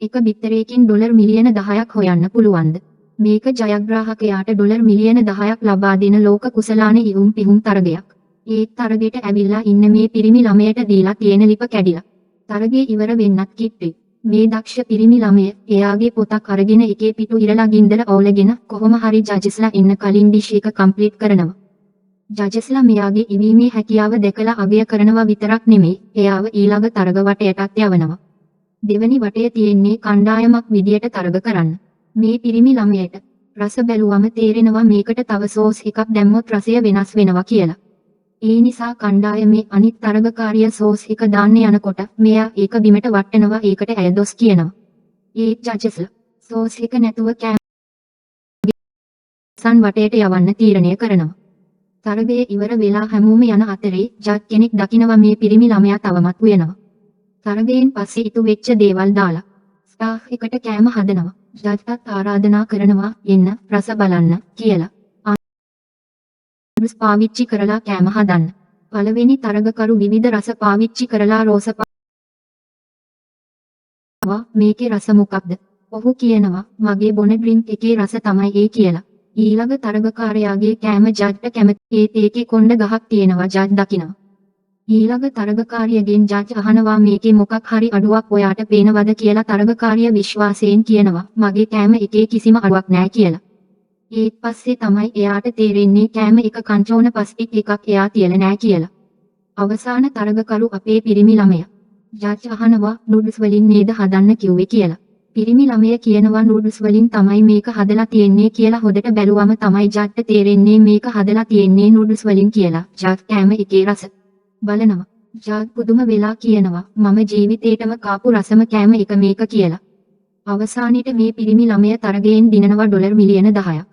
එක බිත්තරයකින් ඩොලර් මිලියන 10ක් හොයන්න පුළුවන්ද? මේක ජයග්‍රාහකයාට ඩොලර් මිලියන 10ක් ලබා දෙන ලෝක කුසලාන ඉහුම් පිහුම් තරගයක්. ඒ තරගෙට ඇවිල්ලා ඉන්න මේ පිරිමි ළමයට දීලා තියෙන ලිප කැඩිලා. තරගේ ඉවර වෙන්නත් කිට්ටුයි. මේ දක්ෂ පිරිමි ළමය එයාගේ පොතක් අරගෙන එකේ පිටු ඉරලා ගින්දර ඕලගෙන කොහොම හරි ජජස්ලා ඉන්න කලින් ඩිෂ් එක කම්ප්ලීට් කරනවා. ජජස්ලා මෙයාගේ ඉවීමේ හැකියාව දැකලා අගය කරනවා විතරක් නෙමෙයි එයාව ඊළඟ තරග වටයටත් යවනවා. දෙවනි වටය තියෙන්නේ කණ්ඩායමක් විදියට තරග කරන්න. මේ පිරිමි ළමයට රස බැලුවම තේරෙනවා මේකට තව සෝස් එකක් දැම්මොත් රසය වෙනස් වෙනවා කියලා. ඒ නිසා කණ්ඩායමේ අනිත් තරගකාරිය සෝස් එක දාන්න යනකොට මෙයා ඒක බිමට වට්ටනවා ඒකට ඇය දොස් කියනවා. ඒ ජජස්ලා සෝස් එක නැතුව කෑමසන් වටයට යවන්න තීරණය කරනවා. තරගයේ ඉවර වෙලා හැමෝම යන අතරේ ජජ් කෙනෙක් දකිනවා මේ පිරිමි ළමයා තවමත් උයනවා. තරගයෙන් පස්සේ ඉතු වෙච්ච දේවල් දාලා ස්ටාෆ් එකට කෑම හදනවා. ජජ්ටත් ආරාධනා කරනවා එන්න රස බලන්න කියලා. රස පාවිච්චි කරලා කෑම හදන්න. පළවෙනි තරගකරු විවිධ රස පාවිච්චි කරලා රෝස මේකේ රස මොකක්ද? ඔහු කියනවා මගේ බොන ඩ්‍රින්ක් එකේ රස තමයි ඒ කියලා. ඊළඟ තරගකාරයාගේ කෑම ජජ්ට කැමති ඒකේ කොණ්ඩ ගහක් තියෙනවා ජජ් දකිනවා. ඊළඟ තරගකාරියගෙන් ජජ් අහනවා මේකේ මොකක් හරි අඩුවක් ඔයාට පේනවද කියලා. තරගකාරිය විශ්වාසයෙන් කියනවා මගේ කෑම එකේ කිසිම අඩුවක් නැහැ කියලා. ඒත් පස්සේ තමයි එයාට තේරෙන්නේ කෑම එක කන්ට්‍රෝන ප්ලාස්ටික් එකක් එයා තියලා නැහැ කියලා. අවසාන තරගකරු අපේ පිරිමි ළමයා. ජජ් අහනවා නූඩ්ල්ස් වලින් නේද හදන්න කිව්වේ කියලා. පිරිමි ළමයා කියනවා නූඩ්ල්ස් වලින් තමයි මේක හදලා තියෙන්නේ කියලා. හොදට බැලුවම තමයි ජජ්ට තේරෙන්නේ මේක හදලා තියෙන්නේ නූඩ්ල්ස් වලින් කියලා. ජජ් කෑම එකේ රස බලනවා. ජජ් පුදුම වෙලා කියනවා මම ජීවිතේටම කාපු රසම කෑම එක මේක කියලා. අවසානෙට මේ පිරිමි ළමයා තරගයෙන් දිනනවා ඩොලර් මිලියන 10ක්.